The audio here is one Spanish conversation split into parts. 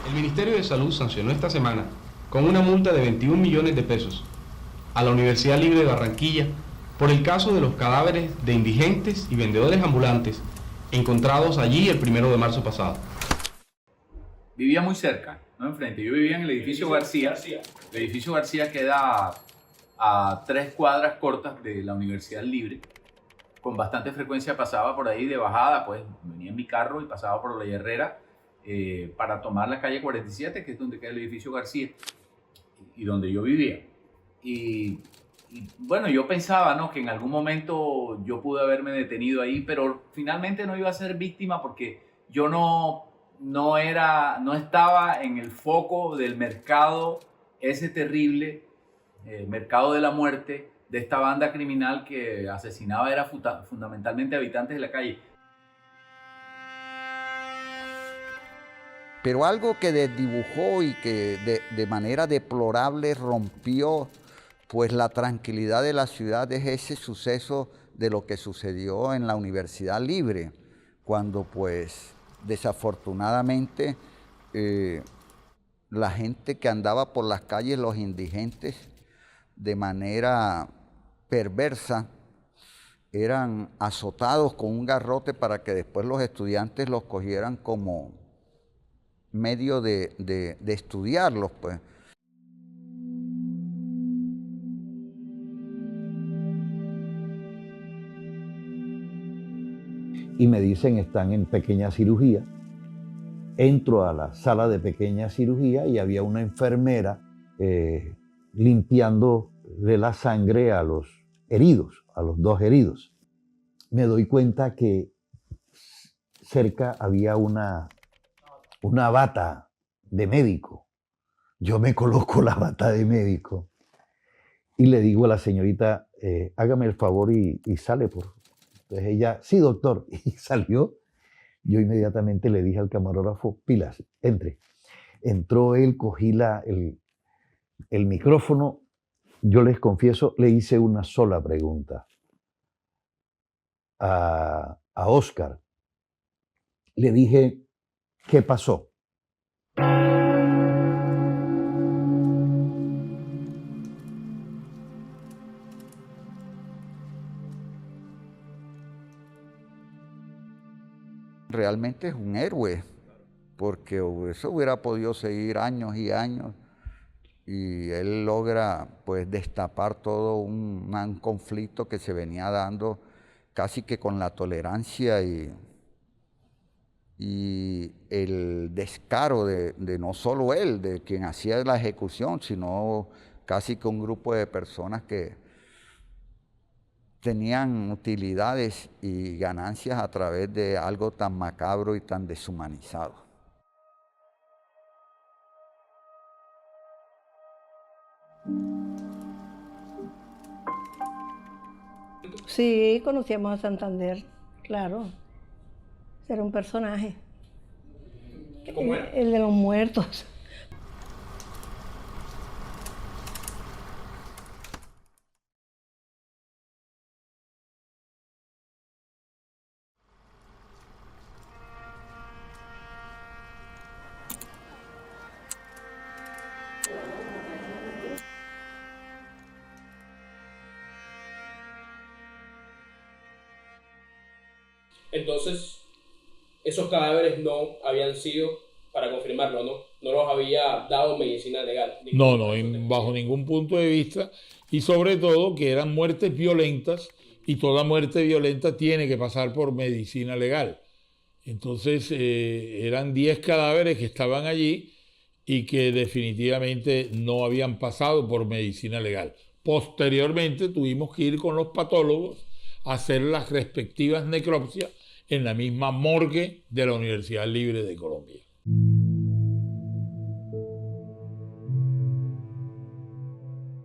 El Ministerio de Salud sancionó esta semana con una multa de 21 millones de pesos a la Universidad Libre de Barranquilla por el caso de los cadáveres de indigentes y vendedores ambulantes encontrados allí el 1 de marzo pasado. Vivía muy cerca, no enfrente. Yo vivía en el edificio García. El edificio García queda a 3 cuadras cortas de la Universidad Libre. Con bastante frecuencia pasaba por ahí de bajada, pues venía en mi carro y pasaba por la Herrera para tomar la calle 47, que es donde queda el edificio García y donde yo vivía. Y bueno, yo pensaba, ¿no?, que en algún momento yo pude haberme detenido ahí, pero finalmente no iba a ser víctima porque yo no estaba en el foco del mercado, ese terrible mercado de la muerte de esta banda criminal que asesinaba era fundamentalmente habitantes de la calle. Pero algo que desdibujó y que de manera deplorable rompió pues la tranquilidad de la ciudad es ese suceso de lo que sucedió en la Universidad Libre, cuando pues desafortunadamente la gente que andaba por las calles, los indigentes, de manera perversa, eran azotados con un garrote para que después los estudiantes los cogieran como medio de estudiarlos, pues. Y me dicen están en pequeña cirugía. Entro a la sala de pequeña cirugía y había una enfermera limpiando de la sangre a los heridos, a los 2 heridos. Me doy cuenta que cerca había una bata de médico. Yo me coloco la bata de médico y le digo a la señorita, hágame el favor y sale por. Entonces ella, sí, doctor, y salió. Yo inmediatamente le dije al camarógrafo, pilas, entre. Entró él, cogí el micrófono. Yo les confieso, le hice una sola pregunta a Oscar. Le dije, ¿qué pasó? Realmente es un héroe, porque eso hubiera podido seguir años y años, y él logra pues destapar todo un conflicto que se venía dando casi que con la tolerancia y el descaro de no solo él, de quien hacía la ejecución, sino casi que un grupo de personas que tenían utilidades y ganancias a través de algo tan macabro y tan deshumanizado. Sí, conocíamos a Santander, claro. Era un personaje. ¿Cómo era? El de los muertos. Entonces, esos cadáveres no habían sido, para confirmarlo, no los había dado medicina legal. No, bajo ningún punto de vista, y sobre todo que eran muertes violentas, y toda muerte violenta tiene que pasar por medicina legal. Entonces, eran 10 cadáveres que estaban allí y que definitivamente no habían pasado por medicina legal. Posteriormente tuvimos que ir con los patólogos a hacer las respectivas necropsias en la misma morgue de la Universidad Libre de Colombia.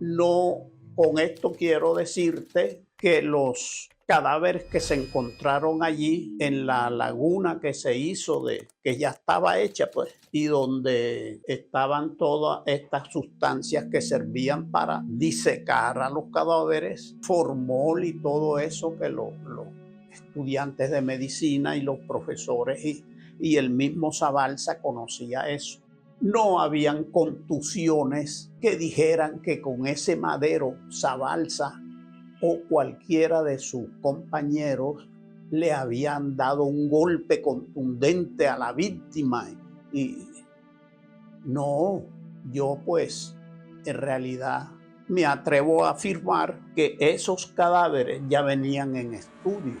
No, con esto quiero decirte que los cadáveres que se encontraron allí en la laguna que se hizo, que ya estaba hecha, pues, y donde estaban todas estas sustancias que servían para disecar a los cadáveres, formol y todo eso que los estudiantes de medicina y los profesores y el mismo Zabalza conocía eso. No habían contusiones que dijeran que con ese madero Zabalza o cualquiera de sus compañeros le habían dado un golpe contundente a la víctima. Y no, yo pues en realidad me atrevo a afirmar que esos cadáveres ya venían en estudio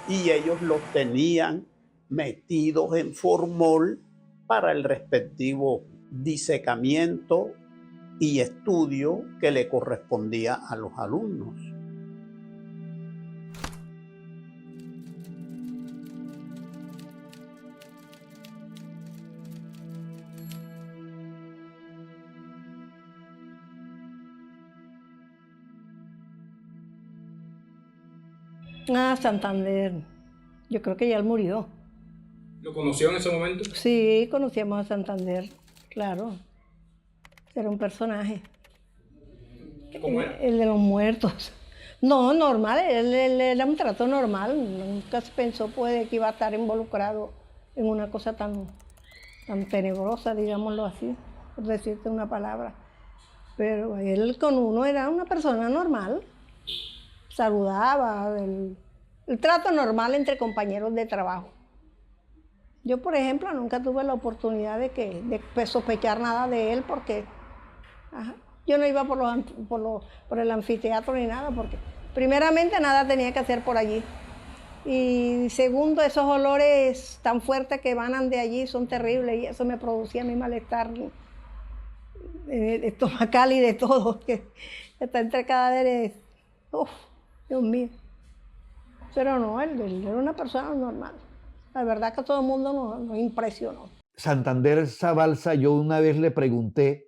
y ellos los tenían metidos en formol para el respectivo disecamiento y estudio que le correspondía a los alumnos. Ah, Santander. Yo creo que ya él murió. ¿Lo conoció en ese momento? Sí, conocíamos a Santander, claro. Era un personaje. ¿Cómo era? El de los muertos. No, normal, él era un trato normal. Nunca se pensó pues, que iba a estar involucrado en una cosa tan tenebrosa, digámoslo así, por decirte una palabra. Pero él con uno era una persona normal. Saludaba, el trato normal entre compañeros de trabajo. Yo, por ejemplo, nunca tuve la oportunidad de sospechar nada de él porque yo no iba por el anfiteatro ni nada, porque primeramente nada tenía que hacer por allí. Y segundo, esos olores tan fuertes que emanan de allí son terribles y eso me producía mi malestar estomacal y de todo, que está entre cadáveres. Uf, Dios mío. Pero no, él era una persona normal. La verdad que todo el mundo nos impresionó. Santander Zabalza, yo una vez le pregunté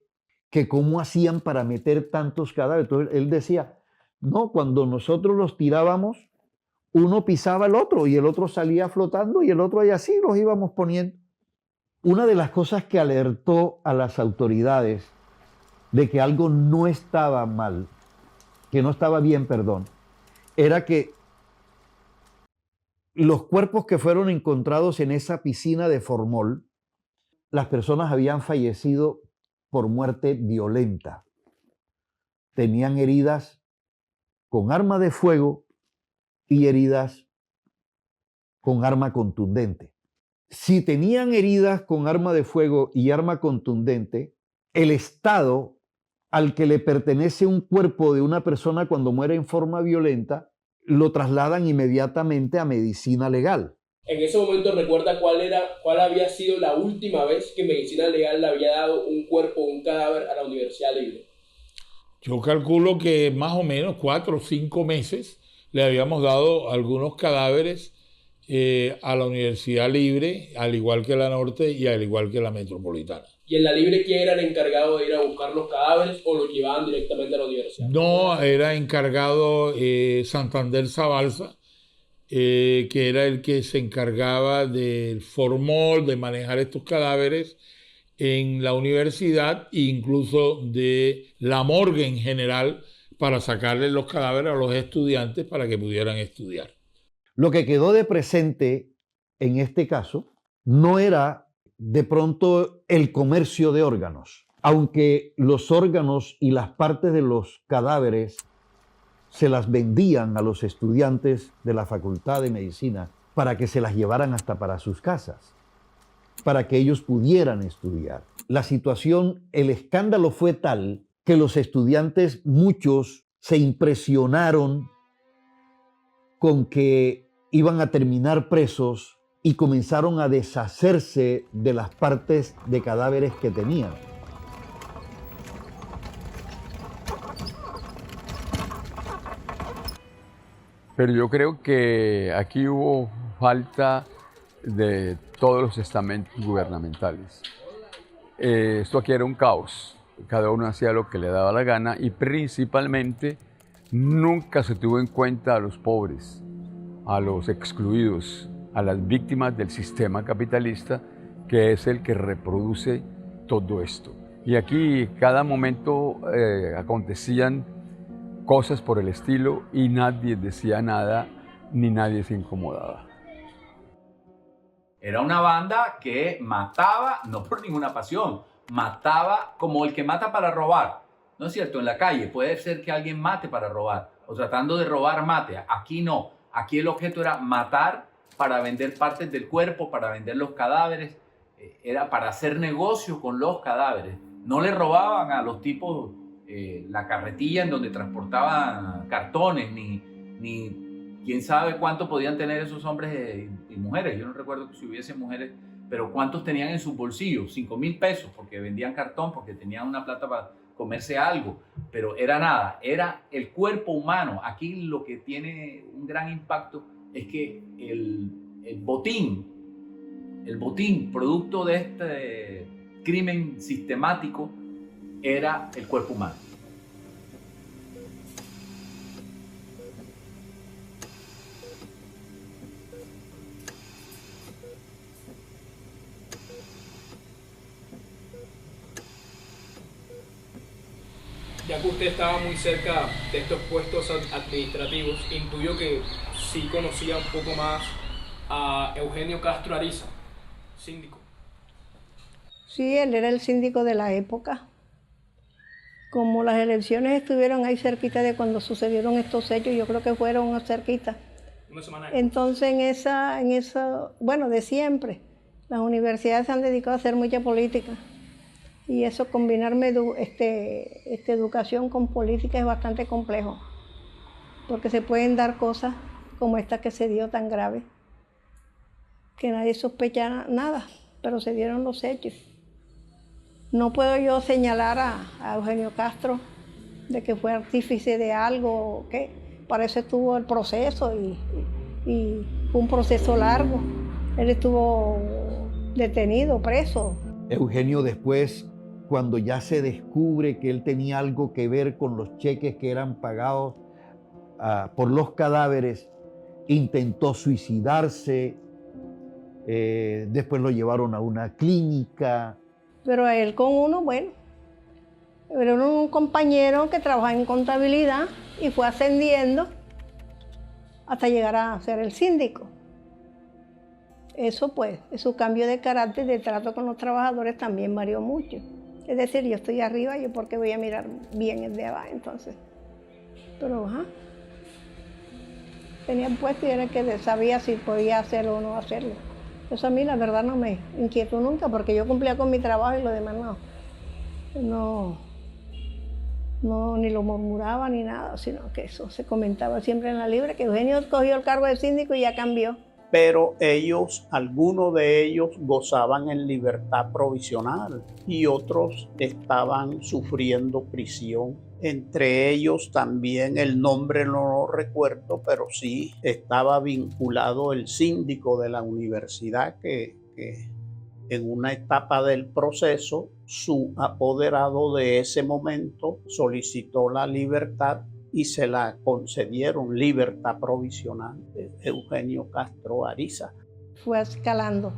que cómo hacían para meter tantos cadáveres. Entonces él decía, no, cuando nosotros los tirábamos, uno pisaba el otro y el otro salía flotando y el otro y así los íbamos poniendo. Una de las cosas que alertó a las autoridades de que algo no estaba mal, que no estaba bien, perdón, era que los cuerpos que fueron encontrados en esa piscina de formol, las personas habían fallecido por muerte violenta. Tenían heridas con arma de fuego y heridas con arma contundente. Si tenían heridas con arma de fuego y arma contundente, el estado al que le pertenece un cuerpo de una persona cuando muere en forma violenta, lo trasladan inmediatamente a medicina legal. En ese momento, ¿recuerda cuál había sido la última vez que medicina legal le había dado un cuerpo, un cadáver a la Universidad Libre? Yo calculo que más o menos 4 o 5 meses le habíamos dado algunos cadáveres a la Universidad Libre, al igual que la Norte y al igual que la Metropolitana. ¿Y en la Libre quién era el encargado de ir a buscar los cadáveres o los llevaban directamente a la universidad? No, era encargado Santander Zabalza, que era el que se encargaba del formol, de manejar estos cadáveres en la universidad e incluso de la morgue en general para sacarle los cadáveres a los estudiantes para que pudieran estudiar. Lo que quedó de presente en este caso no era de pronto el comercio de órganos, aunque los órganos y las partes de los cadáveres se las vendían a los estudiantes de la Facultad de Medicina para que se las llevaran hasta para sus casas, para que ellos pudieran estudiar. La situación, el escándalo fue tal que los estudiantes, muchos, se impresionaron con que iban a terminar presos y comenzaron a deshacerse de las partes de cadáveres que tenían. Pero yo creo que aquí hubo falta de todos los estamentos gubernamentales. Esto aquí era un caos. Cada uno hacía lo que le daba la gana y principalmente nunca se tuvo en cuenta a los pobres, a los excluidos, a las víctimas del sistema capitalista, que es el que reproduce todo esto. Y aquí cada momento acontecían cosas por el estilo y nadie decía nada ni nadie se incomodaba. Era una banda que mataba, no por ninguna pasión, mataba como el que mata para robar. ¿No es cierto? En la calle puede ser que alguien mate para robar o tratando de robar mate. Aquí no. Aquí el objeto era matar para vender partes del cuerpo, para vender los cadáveres. Era para hacer negocio con los cadáveres. No le robaban a los tipos la carretilla en donde transportaban cartones, ni quién sabe cuánto podían tener esos hombres y mujeres. Yo no recuerdo si hubiese mujeres, pero cuántos tenían en sus bolsillos, 5.000 pesos, porque vendían cartón, porque tenían una plata para comerse algo, pero era nada, era el cuerpo humano. Aquí lo que tiene un gran impacto es que el botín producto de este crimen sistemático era el cuerpo humano. Ya que usted estaba muy cerca de estos puestos administrativos, intuyo que sí conocía un poco más a Eugenio Castro Ariza, síndico. Sí, él era el síndico de la época. Como las elecciones estuvieron ahí cerquita de cuando sucedieron estos hechos, yo creo que fueron cerquita. Una semana. Entonces en esa, bueno, de siempre, las universidades se han dedicado a hacer mucha política. Y eso, combinarme educación con política es bastante complejo, porque se pueden dar cosas como esta que se dio tan grave, que nadie sospecha nada, pero se dieron los hechos. No puedo yo señalar a Eugenio Castro de que fue artífice de algo o qué. Para eso estuvo el proceso y fue un proceso largo. Él estuvo detenido, preso. Eugenio después, cuando ya se descubre que él tenía algo que ver con los cheques que eran pagados por los cadáveres, intentó suicidarse, después lo llevaron a una clínica. Pero a él con uno, bueno, era un compañero que trabajaba en contabilidad y fue ascendiendo hasta llegar a ser el síndico. Eso pues, su cambio de carácter, de trato con los trabajadores también varió mucho. Es decir, yo estoy arriba, yo porque voy a mirar bien el de abajo, entonces. Pero, tenía el puesto y era el que sabía si podía hacerlo o no hacerlo. Eso a mí la verdad no me inquietó nunca, porque yo cumplía con mi trabajo y lo demás no, ni lo murmuraba ni nada, sino que eso se comentaba siempre en la libre, que Eugenio cogió el cargo de síndico y ya cambió. Pero algunos de ellos gozaban en libertad provisional y otros estaban sufriendo prisión. Entre ellos también, el nombre no lo recuerdo, pero sí estaba vinculado el síndico de la universidad que en una etapa del proceso, su apoderado de ese momento solicitó la libertad y se la concedieron, libertad provisional, Eugenio Castro Ariza. Fue escalando.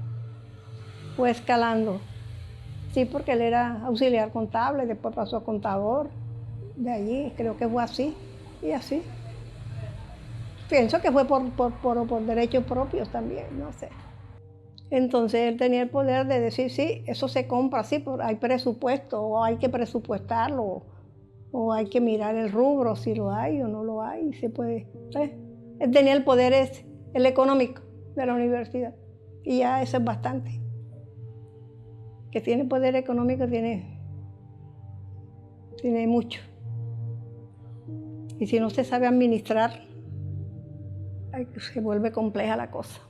Sí, porque él era auxiliar contable, después pasó a contador. De allí, creo que fue así, y así. Pienso que fue por derechos propios también, no sé. Entonces él tenía el poder de decir, sí, eso se compra, sí, pero hay presupuesto, o hay que presupuestarlo, o hay que mirar el rubro, si lo hay o no lo hay, se puede. Él tenía el poder el económico de la universidad, y ya eso es bastante. Que tiene poder económico, tiene mucho. Y si no se sabe administrar, se vuelve compleja la cosa.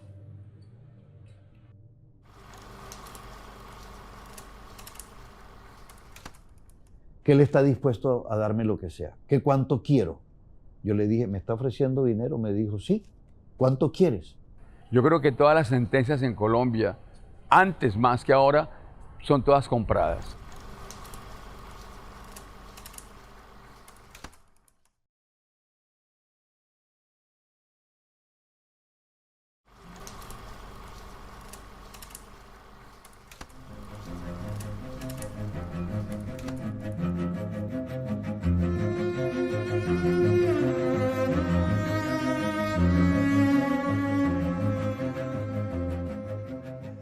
Que él está dispuesto a darme lo que sea. ¿Qué cuánto quiero? Yo le dije, ¿me está ofreciendo dinero? Me dijo, sí. ¿Cuánto quieres? Yo creo que todas las sentencias en Colombia, antes más que ahora, son todas compradas.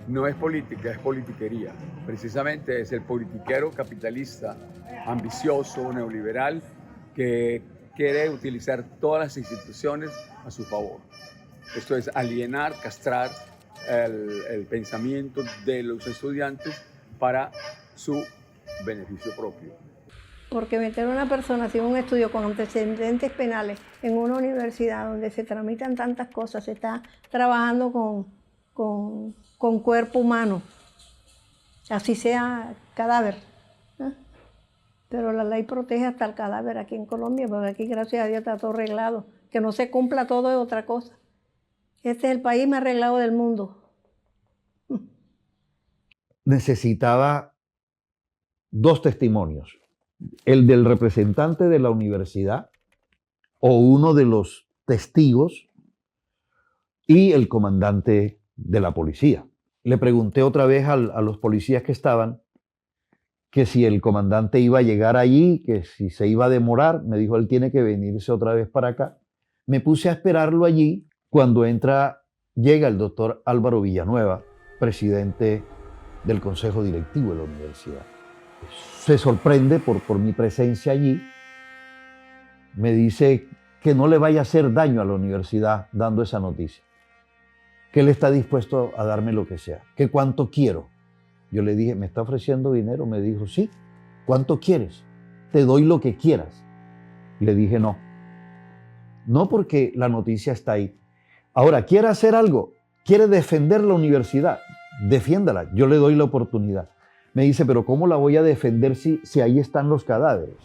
No es política, es politiquería. Precisamente es el politiquero capitalista, ambicioso, neoliberal, que quiere utilizar todas las instituciones a su favor. Esto es alienar, castrar el pensamiento de los estudiantes para su beneficio propio. Porque meter a una persona sin un estudio con antecedentes penales en una universidad donde se tramitan tantas cosas, se está trabajando con cuerpo humano, así sea cadáver, ¿eh? Pero la ley protege hasta el cadáver aquí en Colombia, porque aquí gracias a Dios está todo arreglado. Que no se cumpla todo es otra cosa. Este es el país más arreglado del mundo. Necesitaba 2 testimonios, el del representante de la universidad o uno de los testigos y el comandante de la policía. Le pregunté otra vez a los policías que estaban que si el comandante iba a llegar allí, que si se iba a demorar. Me dijo, él tiene que venirse otra vez para acá. Me puse a esperarlo allí. Cuando llega el doctor Álvaro Villanueva, presidente del Consejo Directivo de la universidad. Se sorprende por mi presencia allí. Me dice que no le vaya a hacer daño a la universidad dando esa noticia, que él está dispuesto a darme lo que sea, que cuánto quiero. Yo le dije, ¿me está ofreciendo dinero? Me dijo, sí. ¿Cuánto quieres? Te doy lo que quieras. Le dije, no. No, porque la noticia está ahí. Ahora, ¿quiere hacer algo? ¿Quiere defender la universidad? Defiéndala. Yo le doy la oportunidad. Me dice, pero ¿cómo la voy a defender si ahí están los cadáveres?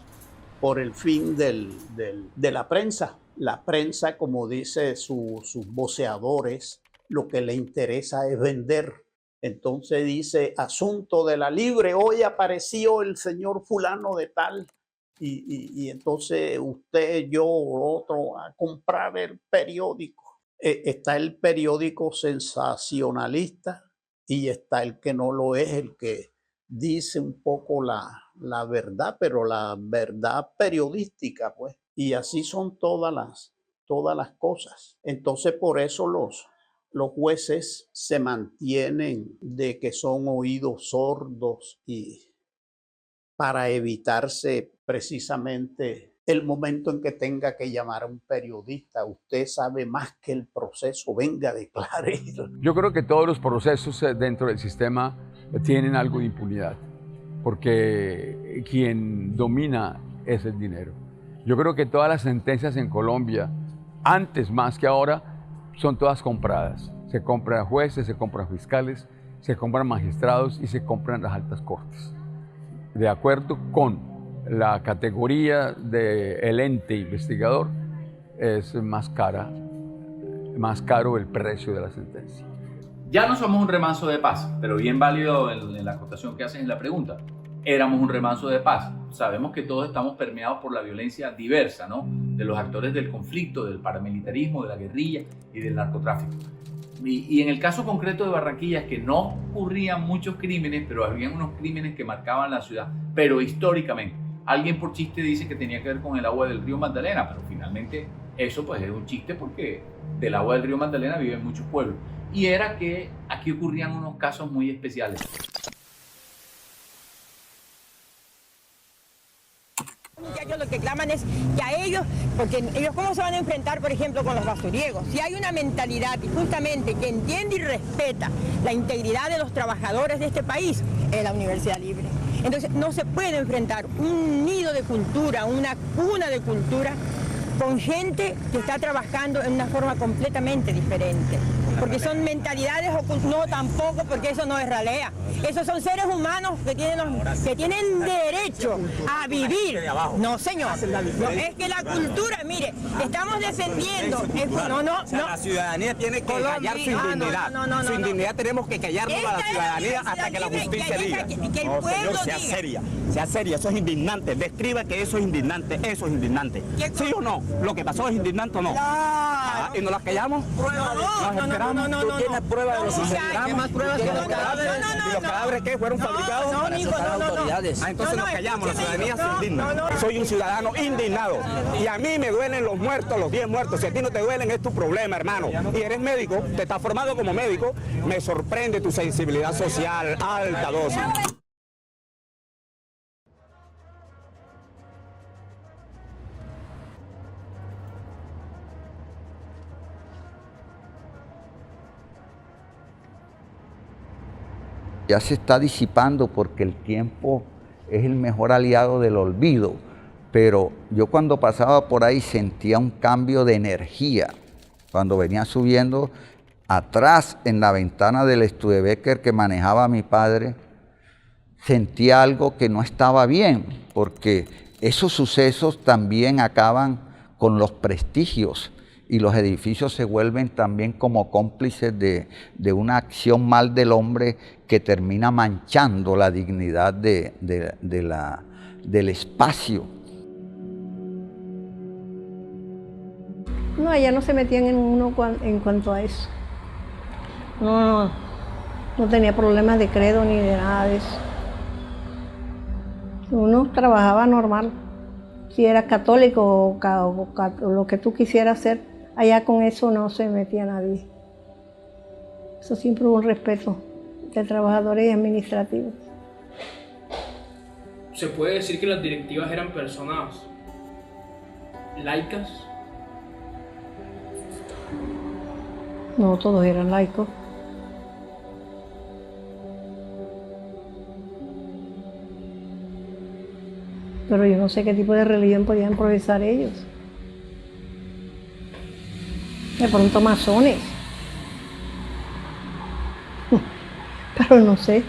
Por el fin de la prensa. La prensa, como dice sus voceadores, lo que le interesa es vender. Entonces dice, asunto de la Libre, hoy apareció el señor fulano de tal, y entonces usted, yo, otro, a comprar el periódico. Está el periódico sensacionalista y está el que no lo es, el que dice un poco la verdad, pero la verdad periodística, pues. Y así son todas las cosas. Entonces por eso los jueces se mantienen de que son oídos sordos y para evitarse precisamente el momento en que tenga que llamar a un periodista. Usted sabe más que el proceso, venga, declare. Yo creo que todos los procesos dentro del sistema tienen algo de impunidad, porque quien domina es el dinero. Yo creo que todas las sentencias en Colombia, antes más que ahora, son todas compradas. Se compran jueces, se compran fiscales, se compran magistrados y se compran las altas cortes. De acuerdo con la categoría del ente investigador, es más caro el precio de la sentencia. Ya no somos un remanso de paz, pero bien válido en la acotación que hacen en la pregunta. Éramos un remanso de paz. Sabemos que todos estamos permeados por la violencia diversa, ¿no? De los actores del conflicto, del paramilitarismo, de la guerrilla y del narcotráfico. Y en el caso concreto de Barranquilla es que no ocurrían muchos crímenes, pero había unos crímenes que marcaban la ciudad, pero históricamente. Alguien por chiste dice que tenía que ver con el agua del río Magdalena, pero finalmente eso pues es un chiste porque del agua del río Magdalena viven muchos pueblos. Y era que aquí ocurrían unos casos muy especiales. Muchachos lo que claman es que a ellos, porque ellos cómo se van a enfrentar, por ejemplo, con los basuriegos. Si hay una mentalidad justamente que entiende y respeta la integridad de los trabajadores de este país, es la Universidad Libre. Entonces no se puede enfrentar un nido de cultura, una cuna de cultura, con gente que está trabajando en una forma completamente diferente. porque son mentalidades ocultas. No, tampoco, porque eso no es ralea. Esos son seres humanos que tienen derecho a vivir. No, señor. No, es que la cultura, mire, estamos defendiendo. La ciudadanía tiene que callar su indignidad. Su indignidad tenemos que callarnos a la ciudadanía hasta que la justicia diga. Que el pueblo sea seria, eso es indignante. Describa que eso es indignante, ¿Sí o no? ¿Lo que pasó es indignante o no? ¿Y nos las callamos? ¿Nos esperamos? ¿Tú tienes pruebas de lo que sucedió? ¿Qué más pruebas que los cadáveres? ¿Y los cadáveres qué? ¿Fueron fabricados? Entonces nos callamos, la ciudadanía se indigna. Soy un ciudadano indignado y a mí me duelen los muertos, los 10 muertos. Si a ti no te duelen es tu problema, hermano. Y eres médico, te estás formado como médico, me sorprende tu sensibilidad social, alta dosis. Ya se está disipando porque el tiempo es el mejor aliado del olvido, pero yo cuando pasaba por ahí sentía un cambio de energía. Cuando venía subiendo atrás en la ventana del Studebaker que manejaba mi padre, sentía algo que no estaba bien, porque esos sucesos también acaban con los prestigios y los edificios se vuelven también como cómplices de una acción mal del hombre que termina manchando la dignidad del espacio. No, allá no se metían en uno en cuanto a eso. No tenía problemas de credo ni de nada de eso. Uno trabajaba normal. Si eras católico o lo que tú quisieras hacer, allá con eso no se metía nadie. Eso siempre hubo un respeto de trabajadores y administrativos. ¿Se puede decir que las directivas eran personas laicas? No, todos eran laicos. Pero yo no sé qué tipo de religión podían profesar ellos. De pronto masones. Pero no sé.